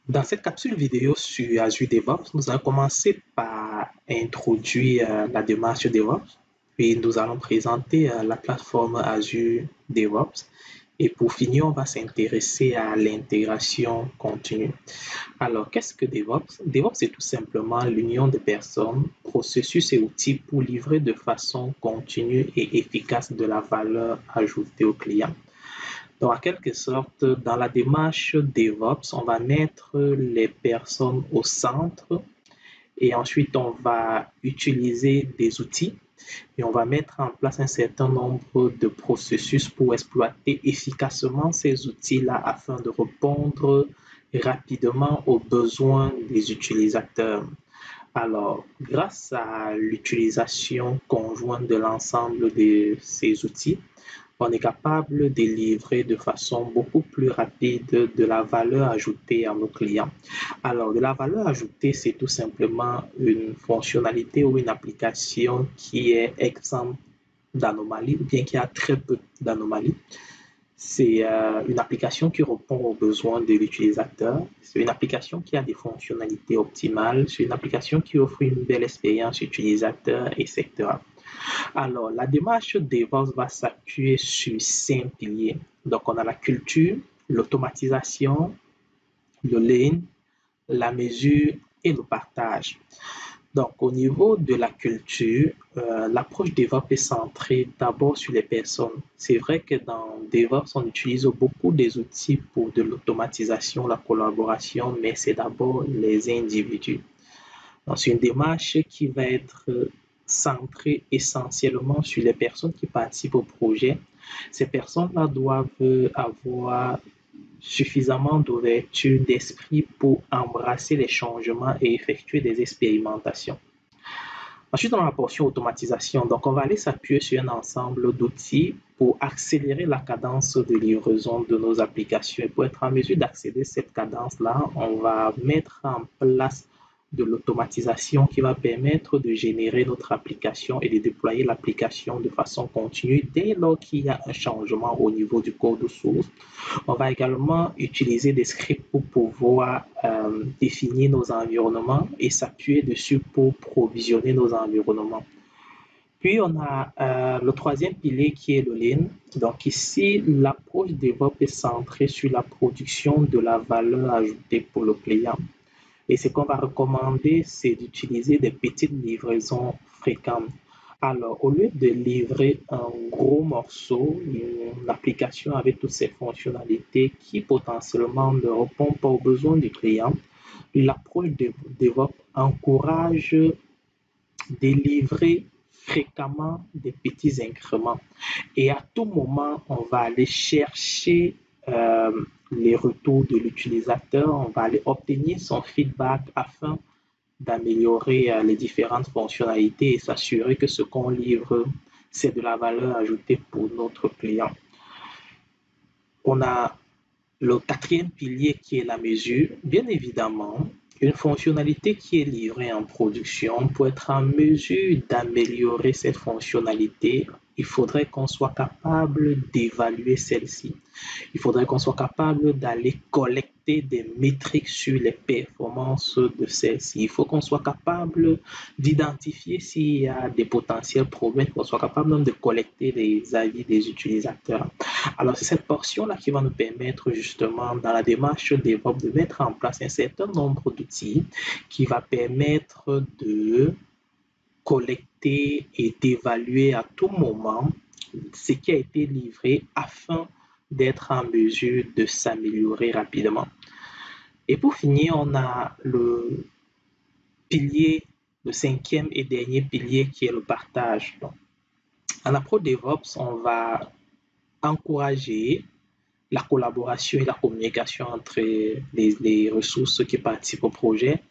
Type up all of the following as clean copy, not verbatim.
Dans cette capsule vidéo sur Azure DevOps, nous allons commencer par introduire la démarche DevOps, puis nous allons présenter la plateforme Azure DevOps et pour finir, on va s'intéresser à l'intégration continue. Alors, qu'est-ce que DevOps? DevOps, c'est tout simplement l'union de personnes, processus et outils pour livrer de façon continue et efficace de la valeur ajoutée au client. Donc, en quelque sorte, dans la démarche DevOps, on va mettre les personnes au centre et ensuite on va utiliser des outils et on va mettre en place un certain nombre de processus pour exploiter efficacement ces outils-là afin de répondre rapidement aux besoins des utilisateurs. Alors, grâce à l'utilisation conjointe de l'ensemble de ces outils, on est capable de livrer de façon beaucoup plus rapide de la valeur ajoutée à nos clients. Alors, de la valeur ajoutée, c'est tout simplement une fonctionnalité ou une application qui est exempte d'anomalies, ou bien qui a très peu d'anomalies. C'est une application qui répond aux besoins de l'utilisateur. C'est une application qui a des fonctionnalités optimales. C'est une application qui offre une belle expérience utilisateur, etc. Alors, la démarche DevOps va s'appuyer sur 5 piliers. Donc, on a la culture, l'automatisation, le lean, la mesure et le partage. Donc, au niveau de la culture, l'approche DevOps est centrée d'abord sur les personnes. C'est vrai que dans DevOps, on utilise beaucoup des outils pour de l'automatisation, la collaboration, mais c'est d'abord les individus. Donc, c'est une démarche qui va être centrée essentiellement sur les personnes qui participent au projet. Ces personnes-là doivent avoir suffisamment d'ouverture d'esprit pour embrasser les changements et effectuer des expérimentations. Ensuite, dans la portion automatisation, donc on va aller s'appuyer sur un ensemble d'outils pour accélérer la cadence de livraison de nos applications. Et pour être en mesure d'accéder à cette cadence-là, on va mettre en place de l'automatisation qui va permettre de générer notre application et de déployer l'application de façon continue dès lors qu'il y a un changement au niveau du code source. On va également utiliser des scripts pour pouvoir définir nos environnements et s'appuyer dessus pour provisionner nos environnements. Puis, on a le troisième pilier qui est le Lean. Donc ici, l'approche DevOps est centrée sur la production de la valeur ajoutée pour le client. Et ce qu'on va recommander, c'est d'utiliser des petites livraisons fréquentes. Alors, au lieu de livrer un gros morceau, une application avec toutes ces fonctionnalités qui potentiellement ne répond pas aux besoins du client, l'approche de DevOps encourage de livrer fréquemment des petits incréments. Et à tout moment, on va aller chercher les retours de l'utilisateur, on va aller obtenir son feedback afin d'améliorer les différentes fonctionnalités et s'assurer que ce qu'on livre, c'est de la valeur ajoutée pour notre client. On a le quatrième pilier qui est la mesure. Bien évidemment, une fonctionnalité qui est livrée en production, pour être en mesure d'améliorer cette fonctionnalité, il faudrait qu'on soit capable d'évaluer celle-ci. Il faudrait qu'on soit capable d'aller collecter des métriques sur les performances de celle-ci. Il faut qu'on soit capable d'identifier s'il y a des potentiels problèmes, qu'on soit capable même de collecter les avis des utilisateurs. Alors, c'est cette portion-là qui va nous permettre justement dans la démarche DevOps de mettre en place un certain nombre d'outils qui va permettre de collecter et d'évaluer à tout moment ce qui a été livré afin d'être en mesure de s'améliorer rapidement. Et pour finir, on a le pilier, le cinquième et dernier pilier qui est le partage. Donc, en approche DevOps, on va encourager la collaboration et la communication entre les ressources qui participent au projet.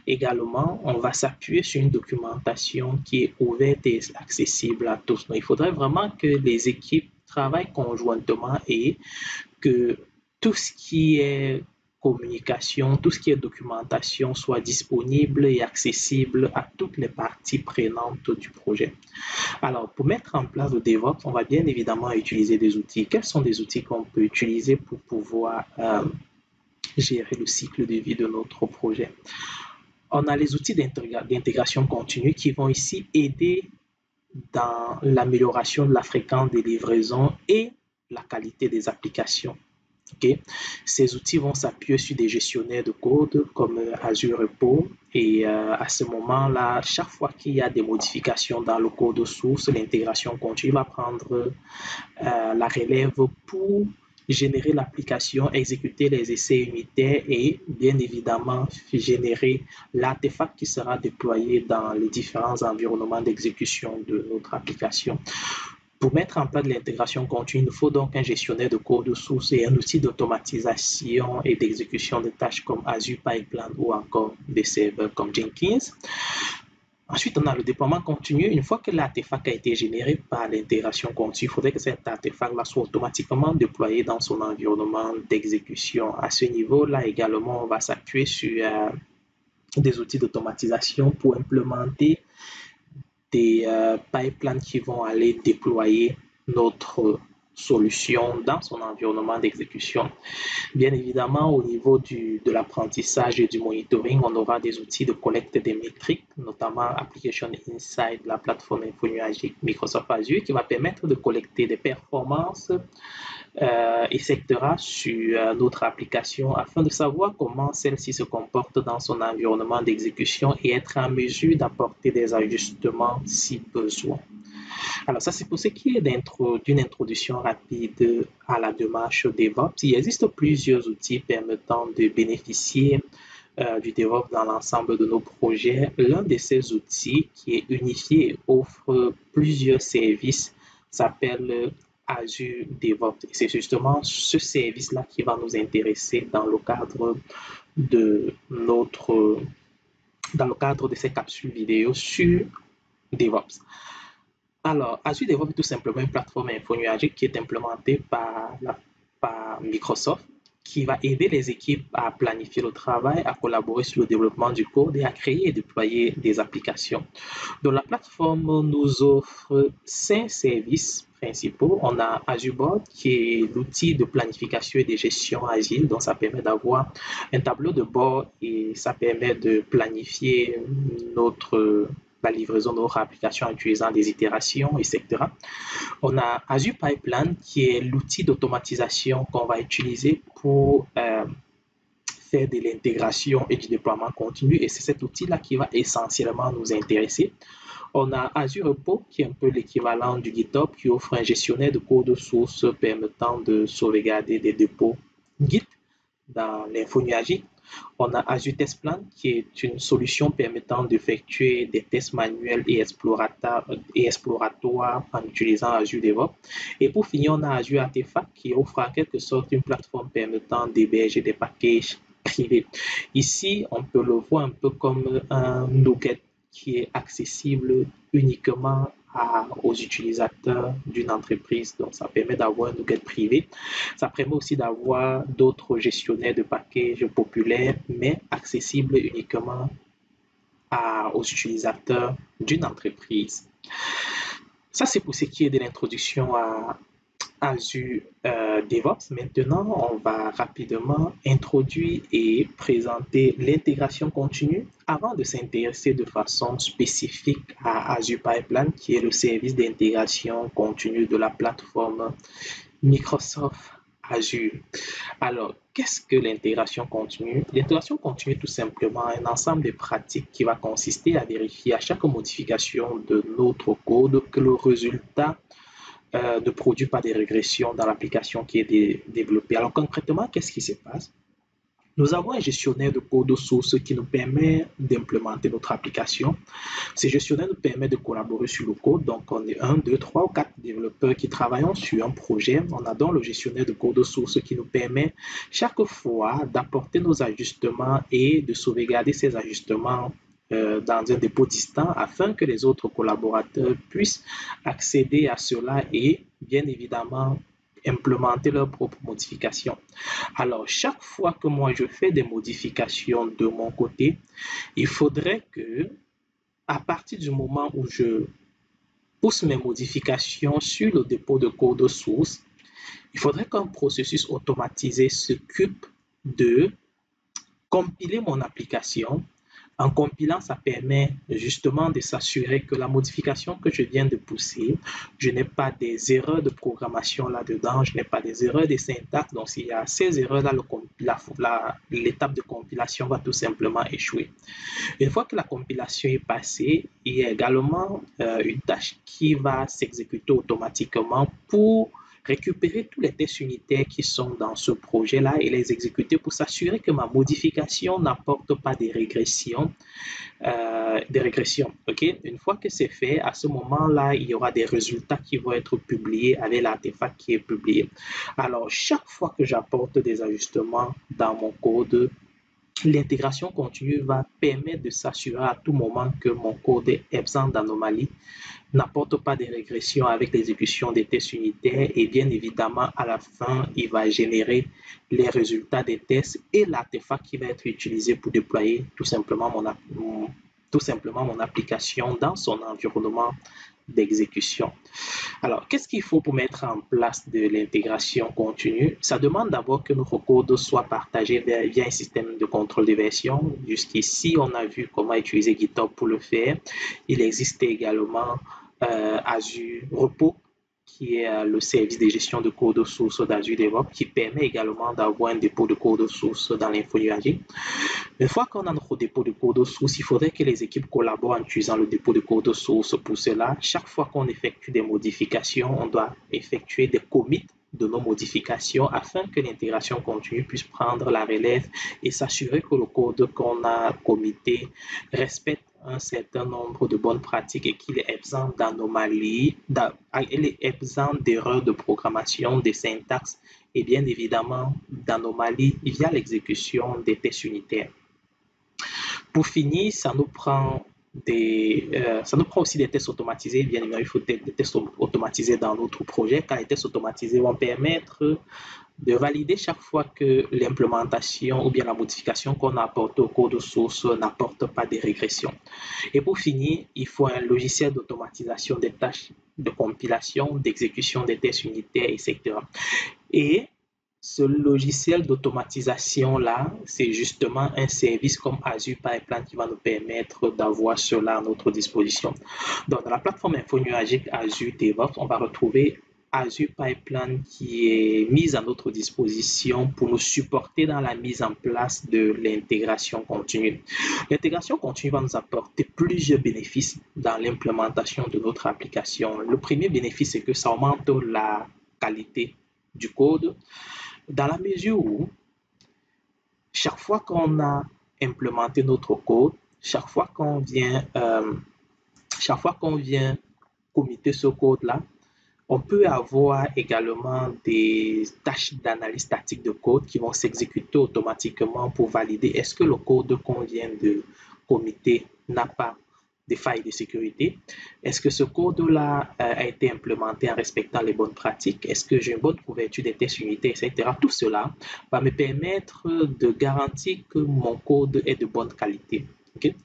Également, on va s'appuyer sur une documentation qui est ouverte et accessible à tous. Donc, il faudrait vraiment que les équipes travaillent conjointement et que tout ce qui est communication, tout ce qui est documentation soit disponible et accessible à toutes les parties prenantes du projet. Alors, pour mettre en place le DevOps, on va bien évidemment utiliser des outils. Quels sont des outils qu'on peut utiliser pour pouvoir gérer le cycle de vie de notre projet. On a les outils d'intégration continue qui vont ici aider dans l'amélioration de la fréquence des livraisons et la qualité des applications. Okay. Ces outils vont s'appuyer sur des gestionnaires de code comme Azure Repo et à ce moment-là, chaque fois qu'il y a des modifications dans le code source, l'intégration continue va prendre la relève pour générer l'application, exécuter les essais unitaires et bien évidemment générer l'artefact qui sera déployé dans les différents environnements d'exécution de notre application. Pour mettre en place de l'intégration continue, il nous faut donc un gestionnaire de code source et un outil d'automatisation et d'exécution de tâches comme Azure Pipeline ou encore des serveurs comme Jenkins. Ensuite, on a le déploiement continu. Une fois que l'artefact a été généré par l'intégration continue, il faudrait que cet artefact-là soit automatiquement déployé dans son environnement d'exécution. À ce niveau-là également, on va s'appuyer sur des outils d'automatisation pour implémenter des pipelines qui vont aller déployer notre solution dans son environnement d'exécution. Bien évidemment, au niveau de l'apprentissage et du monitoring, on aura des outils de collecte des métriques, notamment Application Insight, la plateforme infonuagique Microsoft Azure, qui va permettre de collecter des performances etc. sur notre application afin de savoir comment celle-ci se comporte dans son environnement d'exécution et être en mesure d'apporter des ajustements si besoin. Alors ça, c'est pour ce qui est d'une introduction rapide à la démarche DevOps. Il existe plusieurs outils permettant de bénéficier du DevOps dans l'ensemble de nos projets. L'un de ces outils qui est unifié et offre plusieurs services s'appelle Azure DevOps. C'est justement ce service-là qui va nous intéresser dans le cadre de ces capsules vidéo sur DevOps. Alors, Azure DevOps est tout simplement une plateforme infonuagique qui est implémentée par Microsoft, qui va aider les équipes à planifier le travail, à collaborer sur le développement du code et à créer et déployer des applications. Donc, la plateforme nous offre 5 services principaux. On a Azure Board, qui est l'outil de planification et de gestion agile. Donc, ça permet d'avoir un tableau de bord et ça permet de planifier la livraison de notre application en utilisant des itérations, etc. On a Azure Pipeline, qui est l'outil d'automatisation qu'on va utiliser pour faire de l'intégration et du déploiement continu. Et c'est cet outil-là qui va essentiellement nous intéresser. On a Azure Repo, qui est un peu l'équivalent du GitHub, qui offre un gestionnaire de code source permettant de sauvegarder des dépôts Git dans l'info nuagique. On a Azure Test Plan, qui est une solution permettant d'effectuer des tests manuels et exploratoires en utilisant Azure DevOps. Et pour finir, on a Azure Artifact, qui offre en quelque sorte une plateforme permettant d'héberger des packages privés. Ici, on peut le voir un peu comme un nugget qui est accessible uniquement aux utilisateurs d'une entreprise. Donc, ça permet d'avoir un nugget privé. Ça permet aussi d'avoir d'autres gestionnaires de packages populaires, mais accessibles uniquement aux utilisateurs d'une entreprise. Ça, c'est pour ce qui est de l'introduction à Azure DevOps. Maintenant, on va rapidement introduire et présenter l'intégration continue avant de s'intéresser de façon spécifique à Azure Pipeline, qui est le service d'intégration continue de la plateforme Microsoft Azure. Alors, qu'est-ce que l'intégration continue? L'intégration continue est tout simplement un ensemble de pratiques qui va consister à vérifier à chaque modification de notre code que le résultat ne produit pas des régressions dans l'application qui est développée. Alors concrètement, qu'est-ce qui se passe? Nous avons un gestionnaire de code source qui nous permet d'implémenter notre application. Ce gestionnaire nous permet de collaborer sur le code. Donc, on est 1, 2, 3 ou 4 développeurs qui travaillent sur un projet. On a donc le gestionnaire de code source qui nous permet chaque fois d'apporter nos ajustements et de sauvegarder ces ajustements dans un dépôt distant afin que les autres collaborateurs puissent accéder à cela et bien évidemment implémenter leurs propres modifications. Alors, chaque fois que moi je fais des modifications de mon côté, il faudrait que, à partir du moment où je pousse mes modifications sur le dépôt de code source, il faudrait qu'un processus automatisé s'occupe de compiler mon application. En compilant, ça permet justement de s'assurer que la modification que je viens de pousser, je n'ai pas des erreurs de programmation là-dedans, je n'ai pas des erreurs de syntaxe. Donc, s'il y a ces erreurs-là, l'étape de compilation va tout simplement échouer. Une fois que la compilation est passée, il y a également une tâche qui va s'exécuter automatiquement pour récupérer tous les tests unitaires qui sont dans ce projet-là et les exécuter pour s'assurer que ma modification n'apporte pas des régressions. Okay? Une fois que c'est fait, à ce moment-là, il y aura des résultats qui vont être publiés avec l'artefact qui est publié. Alors, chaque fois que j'apporte des ajustements dans mon code, l'intégration continue va permettre de s'assurer à tout moment que mon code est exempt d'anomalies, n'apporte pas de régression avec l'exécution des tests unitaires et bien évidemment, à la fin, il va générer les résultats des tests et l'artefact qui va être utilisé pour déployer tout simplement mon application dans son environnement d'exécution. Alors, qu'est-ce qu'il faut pour mettre en place de l'intégration continue? Ça demande d'abord que notre code soit partagé via un système de contrôle de version. Jusqu'ici, on a vu comment utiliser GitHub pour le faire. Il existe également Azure Repo, qui est le service de gestion de code source d'Azure DevOps, qui permet également d'avoir un dépôt de code source dans l'info nuagique. Une fois qu'on a notre dépôt de code source, il faudrait que les équipes collaborent en utilisant le dépôt de code source. Pour cela, chaque fois qu'on effectue des modifications, on doit effectuer des commits de nos modifications afin que l'intégration continue puisse prendre la relève et s'assurer que le code qu'on a commité respecte un certain nombre de bonnes pratiques et qu'il est exempt d'anomalies, il est exempt d'erreurs de programmation, de syntaxe et bien évidemment d'anomalies via l'exécution des tests unitaires. Pour finir, ça nous prend aussi des tests automatisés. Bien évidemment, il faut des tests automatisés dans notre projet, car les tests automatisés vont permettre de valider chaque fois que l'implémentation ou bien la modification qu'on a apportée au code source n'apporte pas de régression. Et pour finir, il faut un logiciel d'automatisation des tâches de compilation, d'exécution des tests unitaires, etc. Et ce logiciel d'automatisation-là, c'est justement un service comme Azure Pipeline qui va nous permettre d'avoir cela à notre disposition. Donc, dans la plateforme info nuagique Azure DevOps, on va retrouver Azure Pipeline qui est mise à notre disposition pour nous supporter dans la mise en place de l'intégration continue. L'intégration continue va nous apporter plusieurs bénéfices dans l'implémentation de notre application. Le premier bénéfice, c'est que ça augmente la qualité du code, dans la mesure où chaque fois qu'on a implémenté notre code, chaque fois qu'on vient committer ce code-là, on peut avoir également des tâches d'analyse statique de code qui vont s'exécuter automatiquement pour valider est-ce que le code qu'on vient de committer n'a pas des failles de sécurité. Est-ce que ce code-là a été implémenté en respectant les bonnes pratiques? Est-ce que j'ai une bonne couverture des tests unitaires, etc. Tout cela va me permettre de garantir que mon code est de bonne qualité. Okay?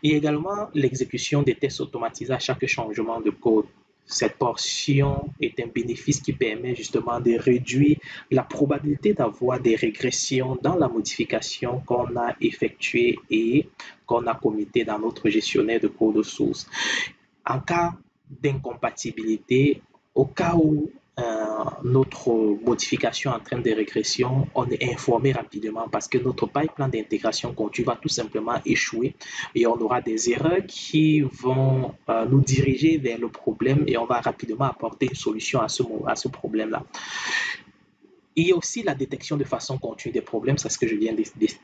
Il y a également l'exécution des tests automatisés à chaque changement de code. Cette portion est un bénéfice qui permet justement de réduire la probabilité d'avoir des régressions dans la modification qu'on a effectuée et qu'on a committée dans notre gestionnaire de code source. En cas d'incompatibilité, au cas où notre modification entraîne des régressions, on est informé rapidement parce que notre pipeline d'intégration continue va tout simplement échouer et on aura des erreurs qui vont nous diriger vers le problème et on va rapidement apporter une solution à ce problème-là. Il y a aussi la détection de façon continue des problèmes, c'est ce que je viens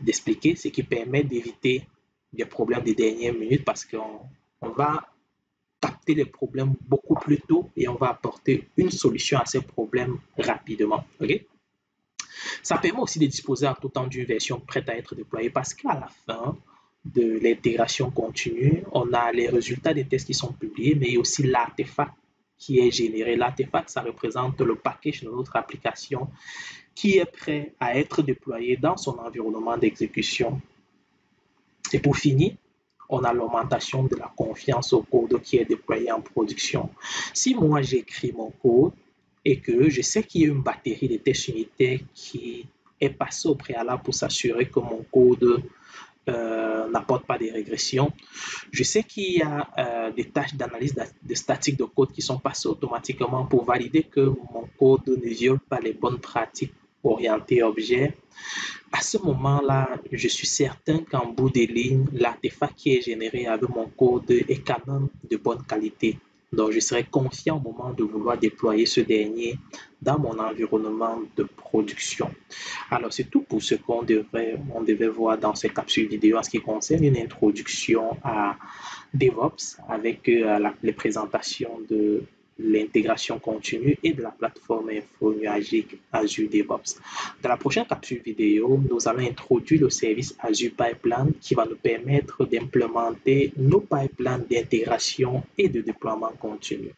d'expliquer, ce qui permet d'éviter des problèmes de dernière minute parce qu'on va capter les problèmes beaucoup plus tôt et on va apporter une solution à ces problèmes rapidement. Okay? Ça permet aussi de disposer à tout temps d'une version prête à être déployée parce qu'à la fin de l'intégration continue, on a les résultats des tests qui sont publiés, mais aussi l'artefact qui est généré. L'artefact, ça représente le package de notre application qui est prêt à être déployé dans son environnement d'exécution. Et pour finir, on a l'augmentation de la confiance au code qui est déployé en production. Si moi j'écris mon code et que je sais qu'il y a une batterie de tests unitaires qui est passé au préalable pour s'assurer que mon code n'apporte pas des régressions. Je sais qu'il y a des tâches d'analyse de statique de code qui sont passées automatiquement pour valider que mon code ne viole pas les bonnes pratiques orientées objets. À ce moment-là, je suis certain qu'en bout de ligne, l'artefact qui est généré avec mon code est quand même de bonne qualité. Donc, je serai confiant au moment de vouloir déployer ce dernier dans mon environnement de production. Alors, c'est tout pour ce on devait voir dans cette capsule vidéo en ce qui concerne une introduction à DevOps avec les présentations de l'intégration continue et de la plateforme info-nuagique Azure DevOps. Dans la prochaine capsule vidéo, nous allons introduire le service Azure Pipeline qui va nous permettre d'implémenter nos pipelines d'intégration et de déploiement continu.